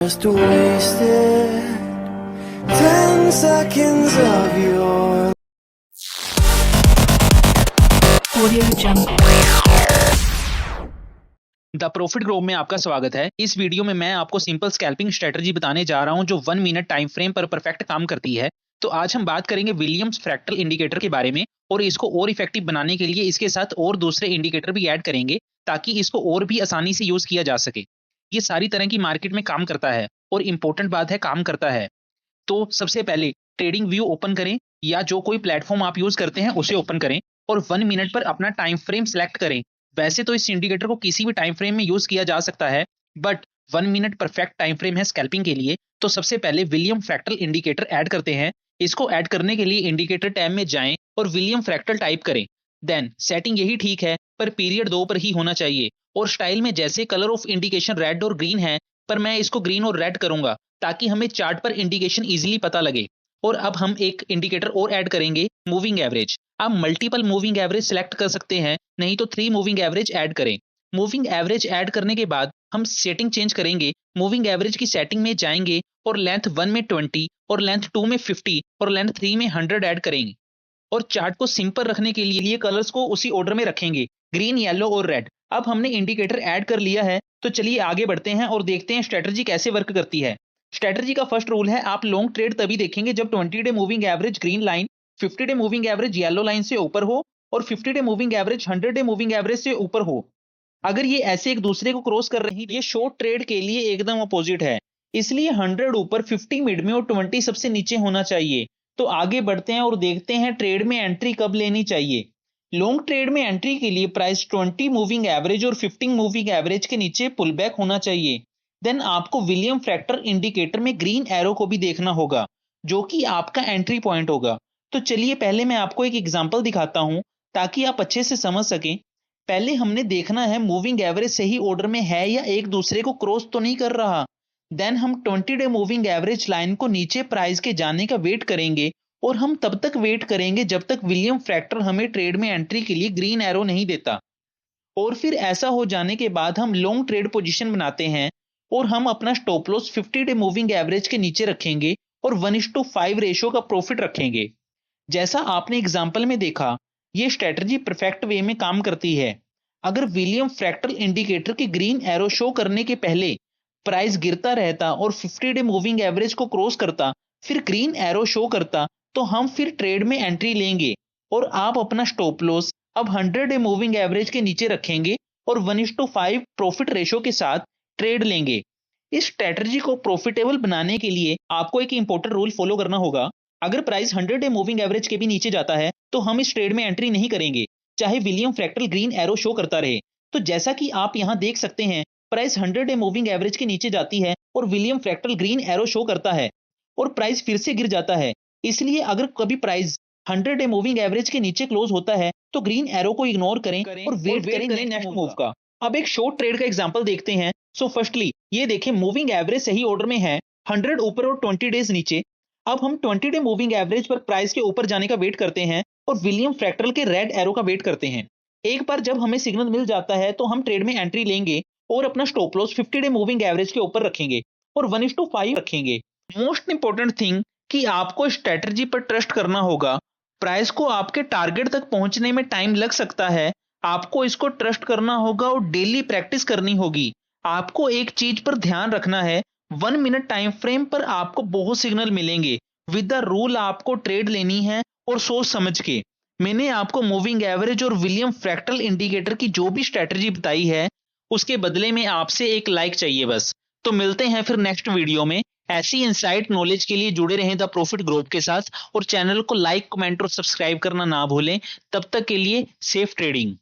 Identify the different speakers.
Speaker 1: Just wasted 10 seconds of your
Speaker 2: Audio Jungle.
Speaker 3: The profit group में आपका स्वागत है। इस वीडियो में मैं आपको सिंपल स्कैल्पिंग स्ट्रेटजी बताने जा रहा हूं जो 1 मिनट टाइम फ्रेम पर परफेक्ट काम करती है। तो आज हम बात करेंगे विलियम्स फ्रैक्टल इंडिकेटर के बारे में और इसको और इफेक्टिव बनाने के लिए इसके साथ और दूसरे इंडिकेटर भी ऐड करेंगे ताकि इसको और भी आसानी से यूज किया जा सके। ये सारी तरह की मार्केट में काम करता है और इंपॉर्टेंट बात है काम करता है। तो सबसे पहले ट्रेडिंग व्यू ओपन करें या जो कोई प्लेटफॉर्म आप यूज करते हैं उसे ओपन करें और 1 मिनट पर अपना टाइम फ्रेम सेलेक्ट करें। वैसे तो इस इंडिकेटर को किसी भी टाइम फ्रेम में यूज किया जा सकता है, but 1 minute perfect time frame है स्कैल्पिंग के लिए। तो सबसे पहले विलियम फ्रैक्टल इंडिकेटर ऐड करते हैं। इसको ऐड करने के लिए इंडिकेटर टैब में जाएं और विलियम फ्रैक्टल टाइप करें। देन सेटिंग यही ठीक है, पर पीरियड 2 पर ही होना चाहिए और स्टाइल में जैसे कलर ऑफ इंडिकेशन रेड और ग्रीन है, पर मैं इसको ग्रीन और रेड करूंगा ताकि हमें चार्ट पर इंडिकेशन इजीली पता लगे। और अब हम एक इंडिकेटर और ऐड करेंगे, मूविंग एवरेज। आप मल्टीपल मूविंग एवरेज सेलेक्ट कर सकते हैं, नहीं तो 3 मूविंग एवरेज ऐड करें। मूविंग एवरेज ऐड करने के बाद हम सेटिंग चेंज करेंगे। मूविंग एवरेज की सेटिंग में जाएंगे और लेंथ 1 में 20 और लेंथ 2 में 50 और लेंथ 3 में 100 ऐड करेंगे। और चार्ट को सिंपल रखने के लिए कलर्स को उसी ऑर्डर में रखेंगे, ग्रीन, येलो और रेड। अब हमने इंडिकेटर ऐड कर लिया है, तो चलिए आगे बढ़ते हैं और देखते हैं स्ट्रेटजी कैसे वर्क करती है। स्ट्रेटजी का फर्स्ट रूल है, आप लॉन्ग ट्रेड तभी देखेंगे जब 20 day moving average green line 50 day moving average yellow line से ऊपर हो और 50 day moving average 100 day moving average से ऊपर हो। अगर ये ऐसे एक दूसरे को क्रॉस कर रही है, ये शॉर्ट ट्रेड के लिए एकदम अपोजिट है। इसलिए 100 ऊपर, 50 मिड में और 20 सबसे नीचे होना चाहिए। तो आगे बढ़ते हैं और देखते हैं ट्रेड में एंट्री कब लेनी चाहिए। लॉन्ग ट्रेड में एंट्री के लिए प्राइस 20 मूविंग एवरेज और 15 मूविंग एवरेज के नीचे पुल बैक होना चाहिए। देन आपको विलियम फ्रैक्टल इंडिकेटर में ग्रीन एरो को भी देखना होगा, जो कि आपका एंट्री पॉइंट होगा। तो चलिए पहले मैं आपको एक एग्जांपल दिखाता हूं ताकि आप अच्छे से समझ सकें। पहले हमने देखना है मूविंग एवरेज सही ऑर्डर में है या एक दूसरे को क्रॉस तो नहीं कर रहा। देन हम 20 डे मूविंग एवरेज लाइन को नीचे प्राइस के जाने का वेट करेंगे और हम तब तक वेट करेंगे जब तक विलियम फ्रैक्टल हमें ट्रेड में एंट्री के लिए ग्रीन एरो नहीं देता। और फिर ऐसा हो जाने के बाद हम लॉन्ग ट्रेड पोजीशन बनाते हैं और हम अपना stop loss 50 day moving average के नीचे रखेंगे और 1:5 रेशो का प्रॉफिट रखेंगे। जैसा आपने एग्जाम्पल में देखा, ये स्ट्रेटजी परफेक्ट वे में काम करती है। अगर विलियम फ्रैक्टल इंडिकेटर के ग्रीन एरो शो करने के पहले प्राइस गिरता रहता और 50 डे मूविंग एवरेज को क्रॉस करता, फिर ग्रीन एरो शो करता, तो हम फिर ट्रेड में एंट्री लेंगे और आप अपना स्टॉप लॉस अब 100 डे मूविंग एवरेज के नीचे रखेंगे और 1:5 प्रॉफिट रेशो के साथ ट्रेड लेंगे। इस स्ट्रेटजी को प्रॉफिटेबल बनाने के लिए आपको एक इंपॉर्टेंट रूल फॉलो करना होगा। अगर प्राइस 100 डे मूविंग एवरेज के भी नीचे जाता है तो हम इस ट्रेड में एंट्री नहीं करेंगे, चाहे William fractal green arrow show करता रहे। तो जैसा कि आप यहां देख सकते हैं, प्राइस 100 डे मूविंग एवरेज के नीचे जाती है और William fractal green arrow show करता है और प्राइस फिर से गिर जाता है। इसलिए अगर कभी प्राइस 100 डे मूविंग एवरेज के नीचे क्लोज होता है तो ग्रीन एरो को इग्नोर करें और वेट करें नेक्स्ट मूव का। अब एक शॉर्ट ट्रेड का एग्जांपल देखते हैं। सो फर्स्टली ये देखें, मूविंग एवरेज सही ऑर्डर में है, 100 ऊपर और 20 डेज नीचे। अब हम 20 डे मूविंग एवरेज पर प्राइस के ऊपर जाने का वेट करते हैं और विलियम फ्रैक्टल के रेड एरो का वेट करते हैं। एक बार जब हमें सिग्नल मिल जाता है तो हम ट्रेड में एंट्री लेंगे और अपना stop loss 50 day moving average के ऊपर रखेंगे और 1:5 रखेंगे। मोस्ट इंपॉर्टेंट थिंग कि आपको स्ट्रेटजी पर ट्रस्ट करना होगा। प्राइस को आपके टारगेट तक पहुंचने में टाइम लग सकता है, आपको इसको ट्रस्ट करना होगा और डेली प्रैक्टिस करनी होगी। आपको एक चीज पर ध्यान रखना है, 1 मिनट टाइम फ्रेम पर आपको बहुत सिग्नल मिलेंगे। विद द रूल आपको ट्रेड लेनी है और सोच समझ के। मैंने आपको मूविंग एवरेज और विलियम फ्रैक्टल इंडिकेटर की जो भी स्ट्रेटजी बताई है, उसके बदले में आपसे एक लाइक चाहिए बस। तो मिलते हैं फिर नेक्स्ट वीडियो में। ऐसी इंसाइट नॉलेज के लिए जुड़े रहें द प्रॉफिट ग्रुप के साथ और चैनल को लाइक, कमेंट और सब्सक्राइब करना ना भूलें। तब तक के लिए सेफ ट्रेडिंग।